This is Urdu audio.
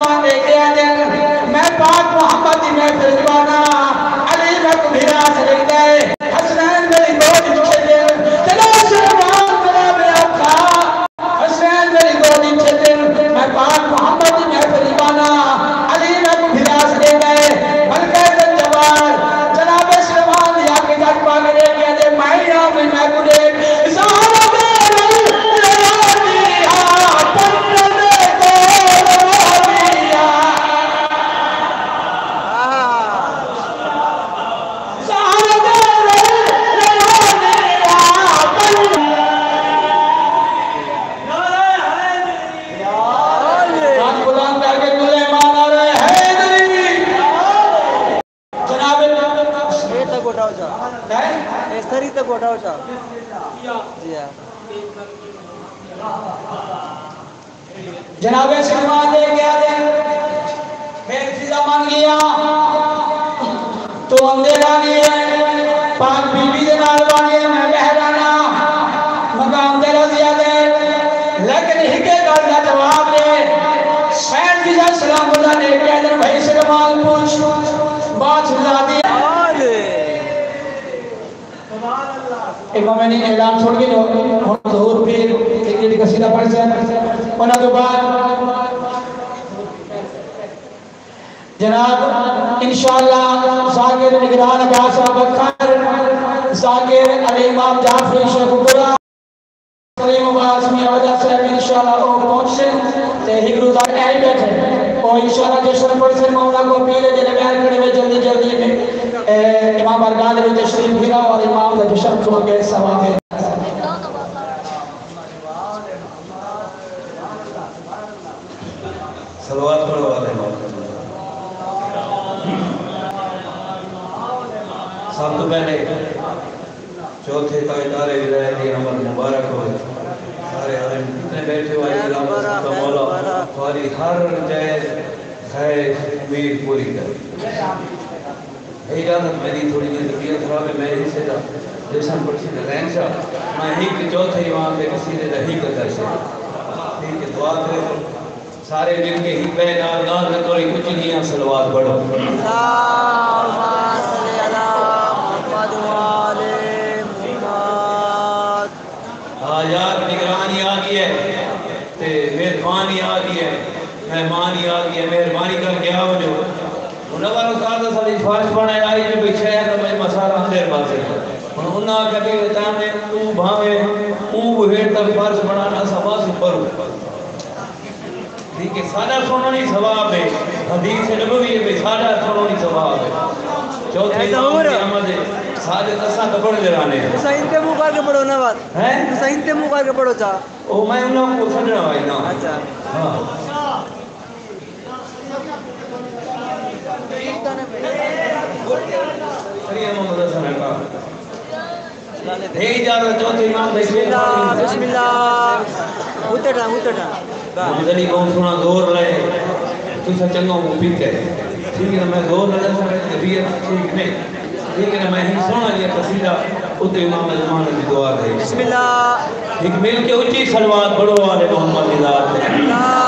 میں پاک محمد دی محفل دیوانا علی میں کو بھیرا چلے گئے حسنین میری گودی چھلے چلو سلمان میرا میرا تھا حسنین میری گودی چھلے میں پاک محمد دی محفل دیوانا علی میں کو بھیرا چلے گئے ملکہ جوار جناب سلمان یا کے جات پاگے لے گئے دے مائیاں میں کو دے جناب سلمان دے گیا دے میں فضا مان گیا تو اندھیرا نہیں ہے پاک بی بی دے نال بانی ہے میں بہرانا مقام اندھیرا زیادہ ہے لیکن ہکے گل کا جواب دے سین فضا سلام اللہ نے کہہ دے بھائی سلمان پوچھ بات فضا دی امام نے اعلان چھوڑ کے جو ظہور پھر ایک قصیدہ پڑھ سے ہونا تو بعد جناب انشاءاللہ ذاکر نگران عباس بکر ذاکر علی امام جعفری شیخ برا سلیم عباس میاں وجہ سے انشاءاللہ وہ پہنچ سے تے ہی گروزار اہی بیٹھے اور انشاءاللہ جشن پڑھ سے مولا کو پیلے جنہیں بیان کرنے میں جلدی جلدی میں امام ارگان نے تشریف بھیرا اور امام نے جشن چھوڑ کے ثواب ہے صلوات پڑھو والے سب تو پہلے چوتھے تاجدار ولایت عمر مبارک ہو سارے حرم جتنے بیٹھے ہوئے علامہ کا مولا تمہاری ہر جائز خیر امید پوری کر اجازت میری تھوڑی جی طبیعت خراب ہے میں ہی سے جشن پڑھی رہن شاہ میں ہی کے چوتھے امام کے کسی نے رہی کا درس ٹھیک ہے دعا کرے سارے مل کے ہی پہ نار میں توڑی کچھ لیاں صلوات پڑھو اللہم صلی علی محمد وآل محمد آیات نگرانی آگئی ہے مہربانی آگئی ہے مہمانی آگئی ہے مہربانی کر کے آؤ جو انہوں نے کہا تھا سلی فارش پڑھنے آئی جو پیچھے ہے تو میں مسارہ اندر بازے انہوں نے کبھی بتایا میں تو بھاوے ہے تب فارش پڑھانا سبا سے پڑھو ٹھیک ہے سادہ سنونی ثواب ہے حدیث نبوی ہے سادہ سنونی ثواب ہے چوتھے امام قیامت ہے سادہ تساں کپڑ جرانے ہیں حسین تے منہ کر کے پڑھو نا بات حسین تے منہ کر کے پڑھو چاہ او میں انہوں کو سجنا بھائی نا اچھا ہاں بسم اللہ اتٹا مدنی کون سنا دور لائے تو سا چنگا ہوں پیتے ٹھیک ہے میں دور لائے سارے طبیعت ٹھیک نہیں ٹھیک ہے میں ہی سونا لیا قصیدہ اتنے امام زمان کی دعا ہے بسم اللہ ایک مل کے اچھی صلوات پڑھو والے محمد اللہ